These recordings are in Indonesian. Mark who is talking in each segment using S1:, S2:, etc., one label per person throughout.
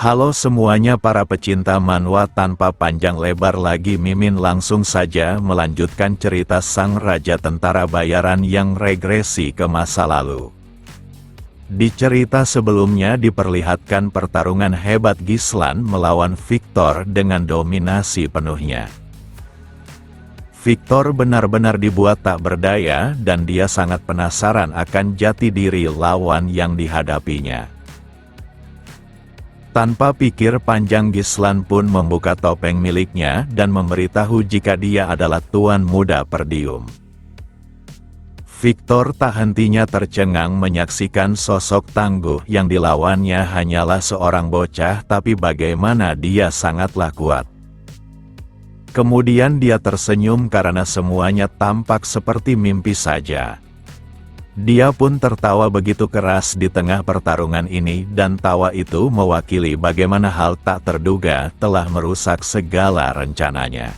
S1: Halo semuanya para pecinta manhwa, tanpa panjang lebar lagi Mimin langsung saja melanjutkan cerita sang raja tentara bayaran yang regresi ke masa lalu. Di cerita sebelumnya diperlihatkan pertarungan hebat Gislan melawan Victor dengan dominasi penuhnya. Victor benar-benar dibuat tak berdaya dan dia sangat penasaran akan jati diri lawan yang dihadapinya. Tanpa pikir panjang Gislan pun membuka topeng miliknya dan memberitahu jika dia adalah tuan muda Perdium. Victor tak hentinya tercengang menyaksikan sosok tangguh yang dilawannya hanyalah seorang bocah, tapi bagaimana dia sangatlah kuat. Kemudian dia tersenyum karena semuanya tampak seperti mimpi saja. Dia pun tertawa begitu keras di tengah pertarungan ini, dan tawa itu mewakili bagaimana hal tak terduga telah merusak segala rencananya.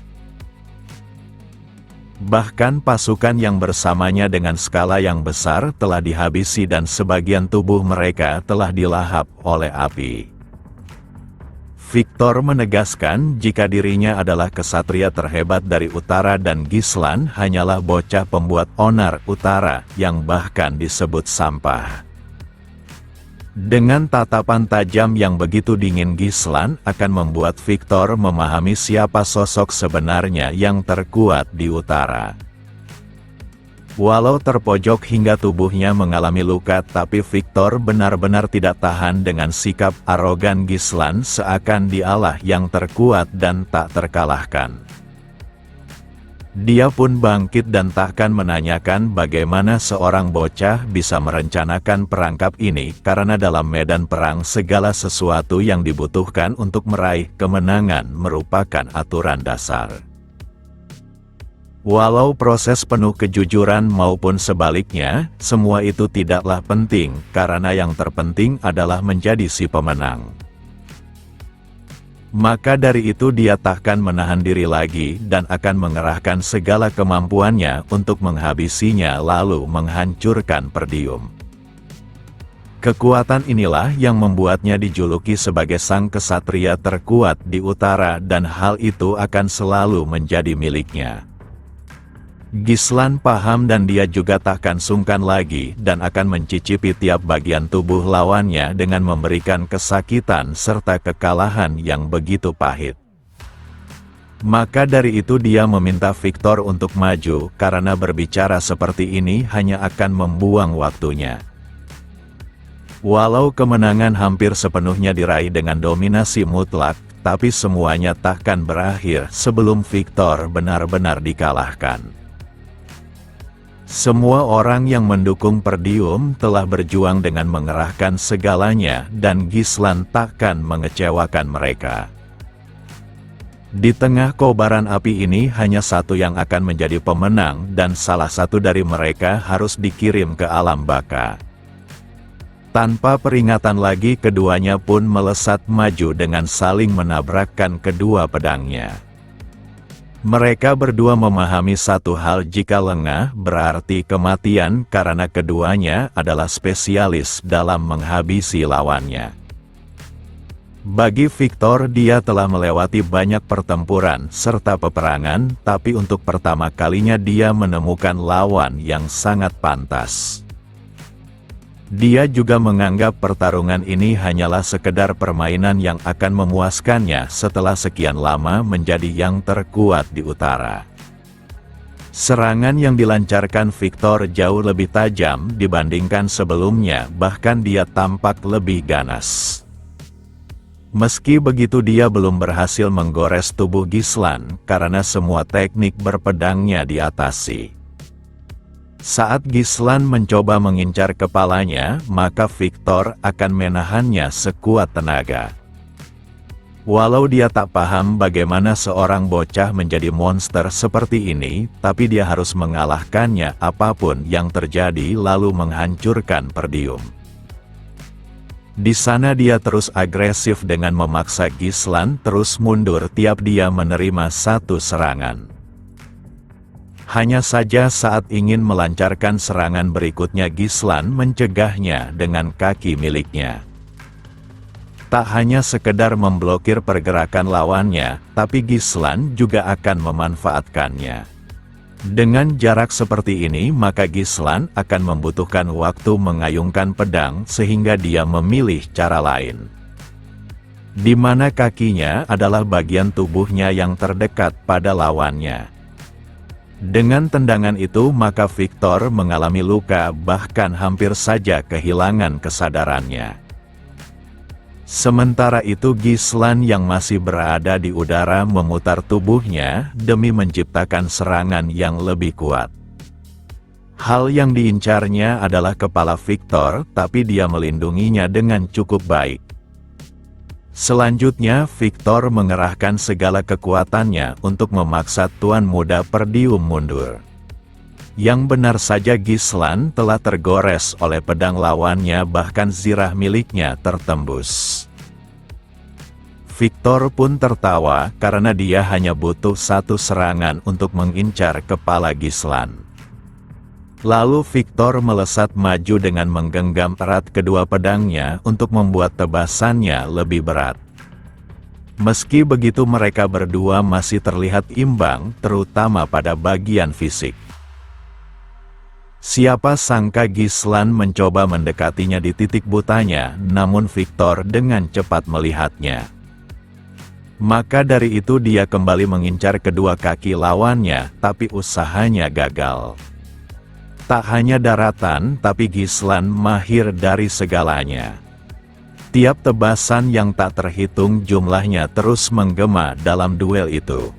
S1: Bahkan pasukan yang bersamanya dengan skala yang besar telah dihabisi dan sebagian tubuh mereka telah dilahap oleh api. Victor menegaskan jika dirinya adalah kesatria terhebat dari utara dan Gislan hanyalah bocah pembuat onar utara yang bahkan disebut sampah. Dengan tatapan tajam yang begitu dingin Gislan akan membuat Victor memahami siapa sosok sebenarnya yang terkuat di utara. Walau terpojok hingga tubuhnya mengalami luka, tapi Victor benar-benar tidak tahan dengan sikap arogan Gislan, seakan dialah yang terkuat dan tak terkalahkan. Dia pun bangkit dan takkan menanyakan bagaimana seorang bocah bisa merencanakan perangkap ini, karena dalam medan perang segala sesuatu yang dibutuhkan untuk meraih kemenangan merupakan aturan dasar. Walau proses penuh kejujuran maupun sebaliknya, semua itu tidaklah penting, karena yang terpenting adalah menjadi si pemenang. Maka dari itu dia takkan menahan diri lagi dan akan mengerahkan segala kemampuannya untuk menghabisinya lalu menghancurkan Perdium. Kekuatan inilah yang membuatnya dijuluki sebagai sang kesatria terkuat di utara, dan hal itu akan selalu menjadi miliknya. Gislan paham dan dia juga takkan sungkan lagi dan akan mencicipi tiap bagian tubuh lawannya dengan memberikan kesakitan serta kekalahan yang begitu pahit. Maka dari itu dia meminta Victor untuk maju, karena berbicara seperti ini hanya akan membuang waktunya. Walau kemenangan hampir sepenuhnya diraih dengan dominasi mutlak, tapi semuanya takkan berakhir sebelum Victor benar-benar dikalahkan. Semua orang yang mendukung Perdium telah berjuang dengan mengerahkan segalanya, dan Gislan takkan mengecewakan mereka. Di tengah kobaran api ini hanya satu yang akan menjadi pemenang, dan salah satu dari mereka harus dikirim ke alam baka. Tanpa peringatan lagi keduanya pun melesat maju dengan saling menabrakkan kedua pedangnya. Mereka berdua memahami satu hal, jika lengah berarti kematian, karena keduanya adalah spesialis dalam menghabisi lawannya. Bagi Victor, dia telah melewati banyak pertempuran serta peperangan, tapi untuk pertama kalinya dia menemukan lawan yang sangat pantas. Dia juga menganggap pertarungan ini hanyalah sekedar permainan yang akan memuaskannya setelah sekian lama menjadi yang terkuat di utara. Serangan yang dilancarkan Victor jauh lebih tajam dibandingkan sebelumnya, bahkan dia tampak lebih ganas. Meski begitu dia belum berhasil menggores tubuh Gislan, karena semua teknik berpedangnya diatasi. Saat Gislan mencoba mengincar kepalanya, maka Victor akan menahannya sekuat tenaga. Walau dia tak paham bagaimana seorang bocah menjadi monster seperti ini, tapi dia harus mengalahkannya apapun yang terjadi lalu menghancurkan Perdium. Di sana dia terus agresif dengan memaksa Gislan terus mundur tiap dia menerima satu serangan. Hanya saja saat ingin melancarkan serangan berikutnya, Gislan mencegahnya dengan kaki miliknya. Tak hanya sekedar memblokir pergerakan lawannya, tapi Gislan juga akan memanfaatkannya. Dengan jarak seperti ini, maka Gislan akan membutuhkan waktu mengayunkan pedang sehingga dia memilih cara lain. Di mana kakinya adalah bagian tubuhnya yang terdekat pada lawannya. Dengan tendangan itu, maka Victor mengalami luka, bahkan hampir saja kehilangan kesadarannya. Sementara itu Gislan yang masih berada di udara memutar tubuhnya demi menciptakan serangan yang lebih kuat. Hal yang diincarnya adalah kepala Victor, tapi dia melindunginya dengan cukup baik. Selanjutnya Victor mengerahkan segala kekuatannya untuk memaksa Tuan Muda Perdium mundur. Yang benar saja Gislan telah tergores oleh pedang lawannya, bahkan zirah miliknya tertembus. Victor pun tertawa karena dia hanya butuh satu serangan untuk mengincar kepala Gislan. Lalu Victor melesat maju dengan menggenggam erat kedua pedangnya untuk membuat tebasannya lebih berat. Meski begitu mereka berdua masih terlihat imbang, terutama pada bagian fisik. Siapa sangka Gislan mencoba mendekatinya di titik butanya, namun Victor dengan cepat melihatnya. Maka dari itu dia kembali mengincar kedua kaki lawannya, tapi usahanya gagal. Tak hanya daratan, tapi Gislan mahir dari segalanya. Tiap tebasan yang tak terhitung jumlahnya terus menggema dalam duel itu.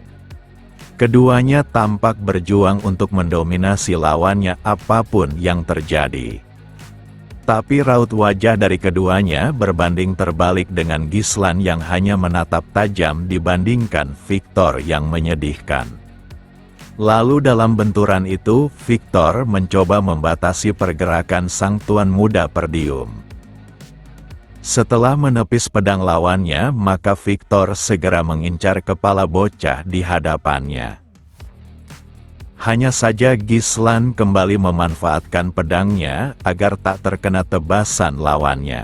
S1: Keduanya tampak berjuang untuk mendominasi lawannya apapun yang terjadi. Tapi raut wajah dari keduanya berbanding terbalik dengan Gislan yang hanya menatap tajam dibandingkan Victor yang menyedihkan. Lalu dalam benturan itu, Victor mencoba membatasi pergerakan sang Tuan Muda Perdium. Setelah menepis pedang lawannya, maka Victor segera mengincar kepala bocah di hadapannya. Hanya saja Gislan kembali memanfaatkan pedangnya agar tak terkena tebasan lawannya.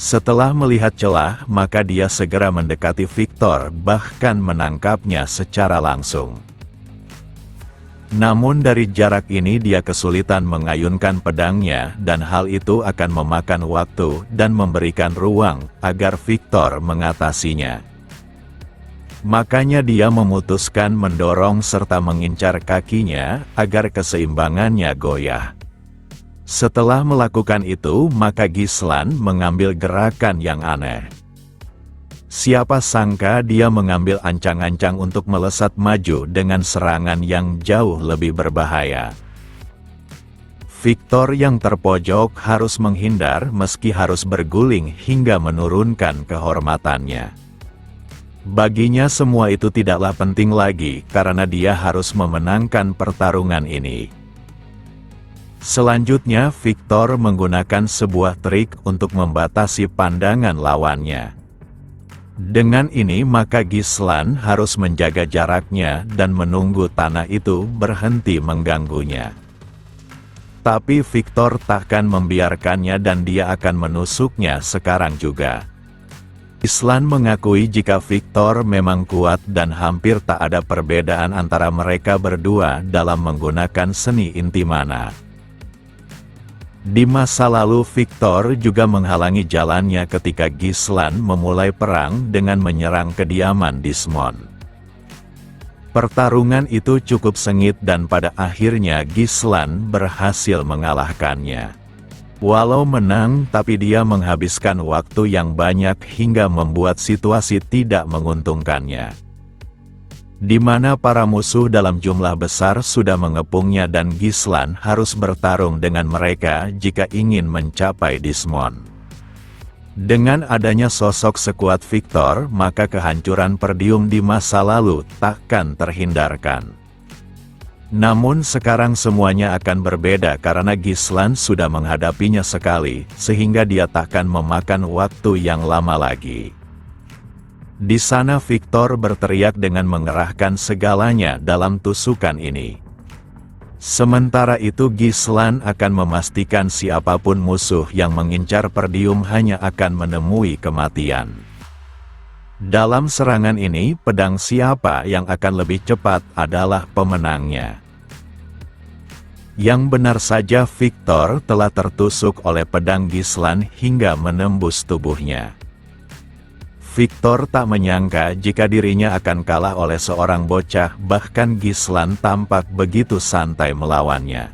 S1: Setelah melihat celah, maka dia segera mendekati Victor, bahkan menangkapnya secara langsung. Namun dari jarak ini dia kesulitan mengayunkan pedangnya, dan hal itu akan memakan waktu dan memberikan ruang agar Victor mengatasinya. Makanya dia memutuskan mendorong serta mengincar kakinya agar keseimbangannya goyah. Setelah melakukan itu, maka Gislan mengambil gerakan yang aneh. Siapa sangka dia mengambil ancang-ancang untuk melesat maju dengan serangan yang jauh lebih berbahaya. Victor yang terpojok harus menghindar meski harus berguling hingga menurunkan kehormatannya. Baginya semua itu tidaklah penting lagi karena dia harus memenangkan pertarungan ini. Selanjutnya Victor menggunakan sebuah trik untuk membatasi pandangan lawannya. Dengan ini maka Gislan harus menjaga jaraknya dan menunggu tanah itu berhenti mengganggunya. Tapi Victor takkan membiarkannya dan dia akan menusuknya sekarang juga. Gislan mengakui jika Victor memang kuat dan hampir tak ada perbedaan antara mereka berdua dalam menggunakan seni inti mana. Di masa lalu Victor juga menghalangi jalannya ketika Gislan memulai perang dengan menyerang kediaman Dismon. Pertarungan itu cukup sengit dan pada akhirnya Gislan berhasil mengalahkannya. Walau menang, tapi dia menghabiskan waktu yang banyak hingga membuat situasi tidak menguntungkannya. Di mana para musuh dalam jumlah besar sudah mengepungnya dan Gislan harus bertarung dengan mereka jika ingin mencapai Dismon. Dengan adanya sosok sekuat Victor, maka kehancuran Perdium di masa lalu takkan terhindarkan. Namun sekarang semuanya akan berbeda karena Gislan sudah menghadapinya sekali, sehingga dia takkan memakan waktu yang lama lagi. Di sana Victor berteriak dengan mengerahkan segalanya dalam tusukan ini. Sementara itu Gislan akan memastikan siapapun musuh yang mengincar Perdium hanya akan menemui kematian. Dalam serangan ini, pedang siapa yang akan lebih cepat adalah pemenangnya. Yang benar saja Victor telah tertusuk oleh pedang Gislan hingga menembus tubuhnya. Victor tak menyangka jika dirinya akan kalah oleh seorang bocah, bahkan Gislan tampak begitu santai melawannya.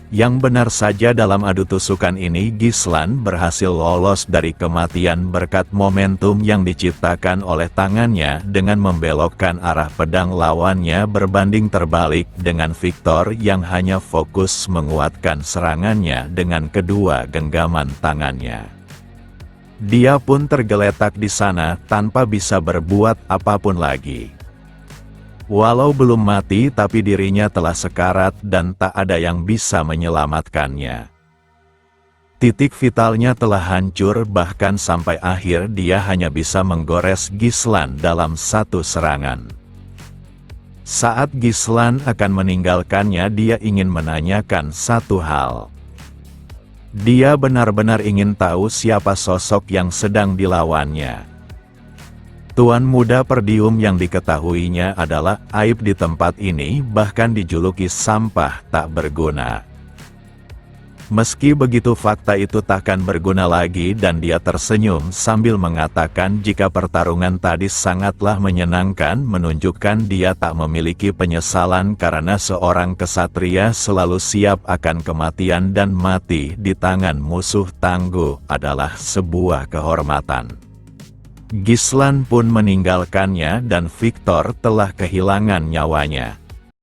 S1: Yang benar saja dalam adu tusukan ini Gislan berhasil lolos dari kematian berkat momentum yang diciptakan oleh tangannya dengan membelokkan arah pedang lawannya berbanding terbalik dengan Victor yang hanya fokus menguatkan serangannya dengan kedua genggaman tangannya. Dia pun tergeletak di sana tanpa bisa berbuat apapun lagi. Walau belum mati tapi dirinya telah sekarat dan tak ada yang bisa menyelamatkannya. Titik vitalnya telah hancur, bahkan sampai akhir dia hanya bisa menggores Gislan dalam satu serangan. Saat Gislan akan meninggalkannya dia ingin menanyakan satu hal. Dia benar-benar ingin tahu siapa sosok yang sedang dilawannya. Tuan muda Perdium yang diketahuinya adalah aib di tempat ini, bahkan dijuluki sampah tak berguna. Meski begitu fakta itu takkan berguna lagi dan dia tersenyum sambil mengatakan jika pertarungan tadi sangatlah menyenangkan, menunjukkan dia tak memiliki penyesalan karena seorang kesatria selalu siap akan kematian dan mati di tangan musuh tangguh adalah sebuah kehormatan. Gislan pun meninggalkannya dan Victor telah kehilangan nyawanya.